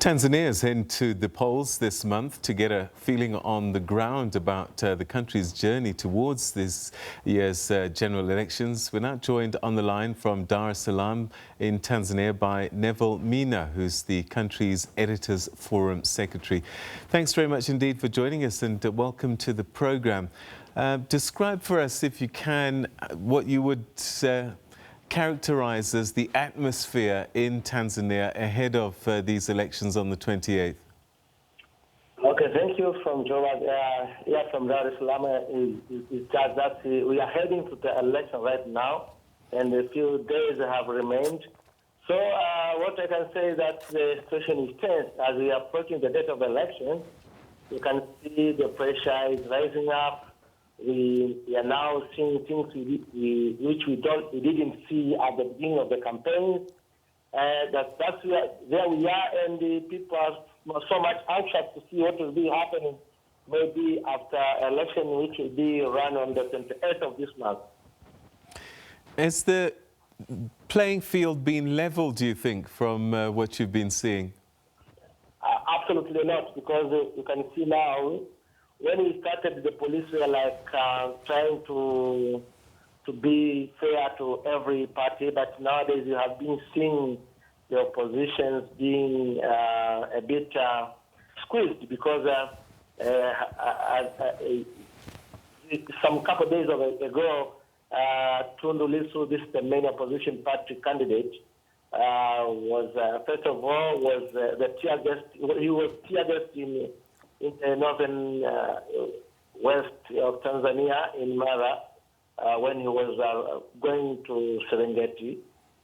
Tanzania is heading to the polls this month to get a feeling on the ground about the country's journey towards this year's general elections. We're now joined on the line from Dar es Salaam in Tanzania by Neville Meena, who's the country's Editors Forum Secretary. Thanks very much indeed for joining us, and welcome to the program. Describe for us, if you can, what you would characterize as the atmosphere in Tanzania ahead of these elections on the 28th. Okay, thank you from Joe. From Dar es Salaam, we are heading to the election right now, and a few days have remained. So what I can say is that the situation is tense. As we are approaching the date of election, you can see the pressure is rising up. We are now seeing things which we didn't see at the beginning of the campaign. That's where we are, and the people are so much anxious to see what will be happening maybe after election, which will be run on the 28th of this month. Has the playing field been leveled, do you think, from what you've been seeing? Absolutely not, because you can see now, when we started, the police were like trying to be fair to every party, but nowadays you have been seeing the oppositions being a bit squeezed, because some couple of days ago, Tundu Lissu, this is the main opposition party candidate, was first of all the teargassed. He was teargassed in the northern west of Tanzania, in Mara, when he was going to Serengeti.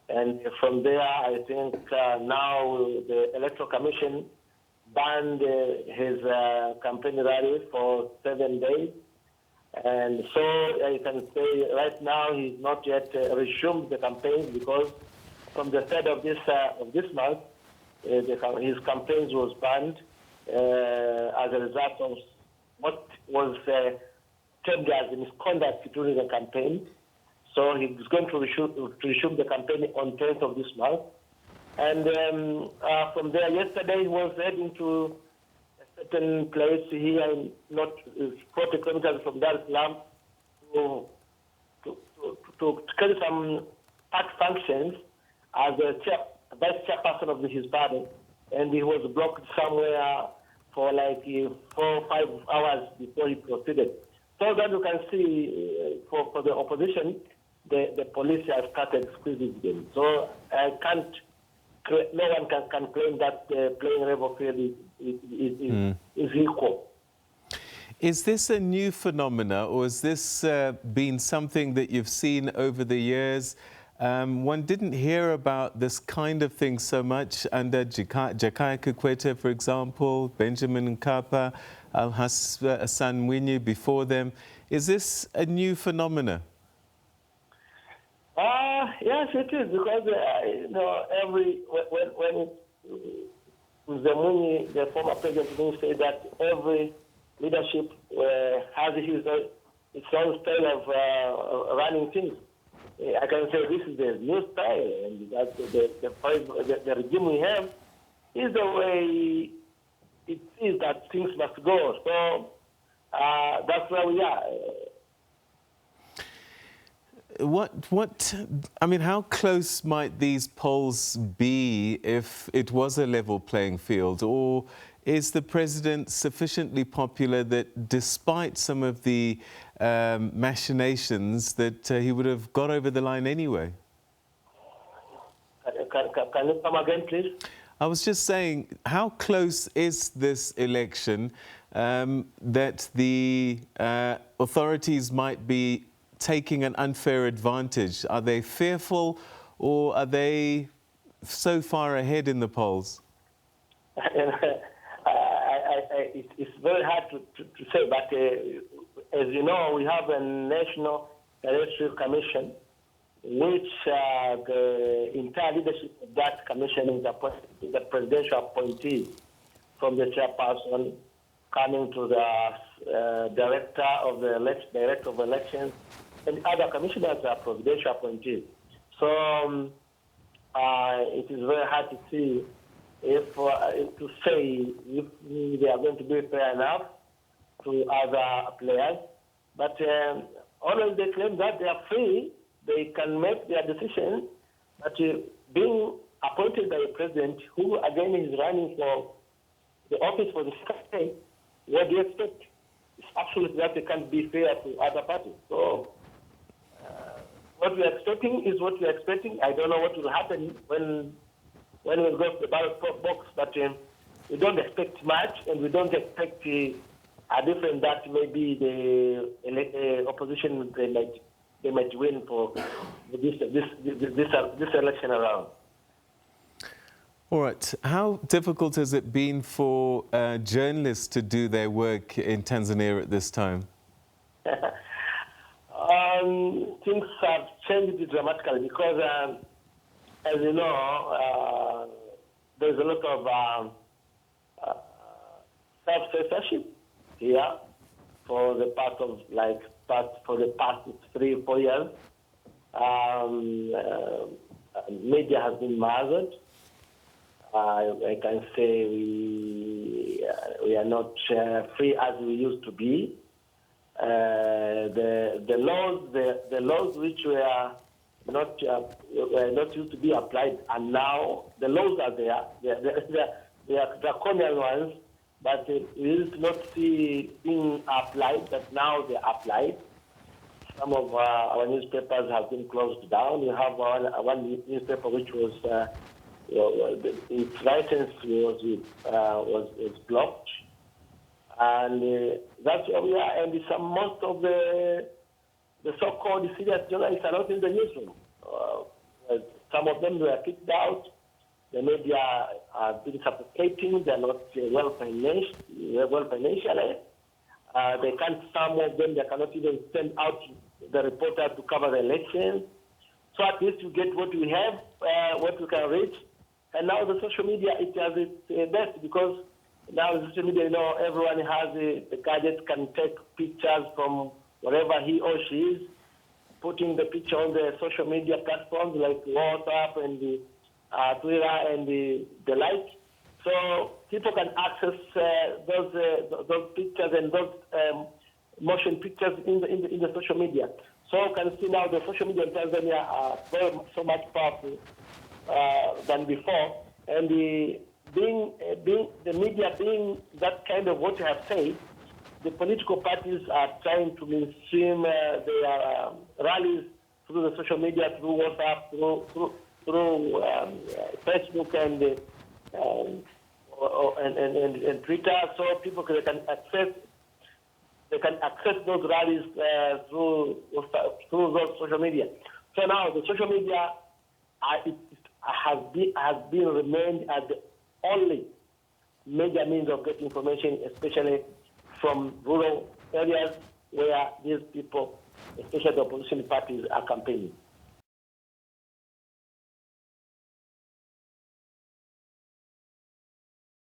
And from there, I think now the Electoral Commission banned his campaign rally for 7 days. And so I can say right now he's not yet resumed the campaign, because from the 3rd of this month, his campaigns was banned as a result of what was termed as misconduct during the campaign. So he's going to resume the campaign on 10th of this month. And from there, yesterday he was heading to a certain place here, not 40 kilometers from Dar es Salaam, to carry some party functions as the vice chairperson of his party. And he was blocked somewhere for like 4 or 5 hours before he proceeded. So that you can see, for the opposition, the police have started squeezing them. So no one can claim that the playing level field is equal. Is this a new phenomena, or has this been something that you've seen over the years? One didn't hear about this kind of thing so much under Jakaya Kikwete, for example, Benjamin Mkapa, Hassan Mwinyi before them. Is this a new phenomena? Yes, it is, because when Mwinyi, the former president, said that every leadership has its own style of running things. I can say this is the new style, and that the regime we have is the way it is that things must go. So that's where we are. I mean, how close might these polls be if it was a level playing field? Or is the president sufficiently popular that despite some of the machinations that he would have got over the line anyway? Can you come again, please? I was just saying, how close is this election that the authorities might be taking an unfair advantage? Are they fearful, or are they so far ahead in the polls? It's very hard to say, but as you know, we have a National Electoral Commission, which the entire leadership of that commission is the presidential appointee, from the chairperson coming to the director of elections, and other commissioners are presidential appointees. So it is very hard to see to say if they are going to be fair enough to other players. But always they claim that they are free, they can make their decision, but being appointed by a president who again is running for the office for the second time, what do you expect? It's absolutely that they can't be fair to other parties. So what we are expecting is what we are expecting. I don't know what will happen when we go to the ballot box, but we don't expect much, and we don't expect a difference that maybe the opposition they might win for this election around. All right. How difficult has it been for journalists to do their work in Tanzania at this time? Things have changed dramatically because, as you know, there's a lot of self-censorship here for the past 3-4 years. Media has been muzzled. I can say we are not free as we used to be. The laws which were not used to be applied, and now the laws are there. They are draconian ones, but we used to not see being applied, but now they are applied. Some of our newspapers have been closed down. We have one newspaper which was its license was blocked, and that's where we are. And most of the so-called serious journalists are not in the newsroom. Some of them were kicked out. The media are been suffocating. They're not well financially. They can't. Some of them they cannot even send out the reporter to cover the elections. So at least you get what we have, what we can reach. And now the social media, it has its best, because now the social media, you know, everyone has the gadget, can take pictures from wherever he or she is, putting the picture on the social media platforms like WhatsApp and the Twitter and the like. So people can access those pictures and those motion pictures in the social media. So you can see now the social media in Tanzania are so much powerful than before, and the media being that kind of what you have said, the political parties are trying to mainstream their rallies through the social media, through WhatsApp, through Facebook and Twitter, so people can access those rallies through those social media. So now the social media has remained as the only major means of getting information, especially from rural areas where these people, especially the opposition parties, are campaigning.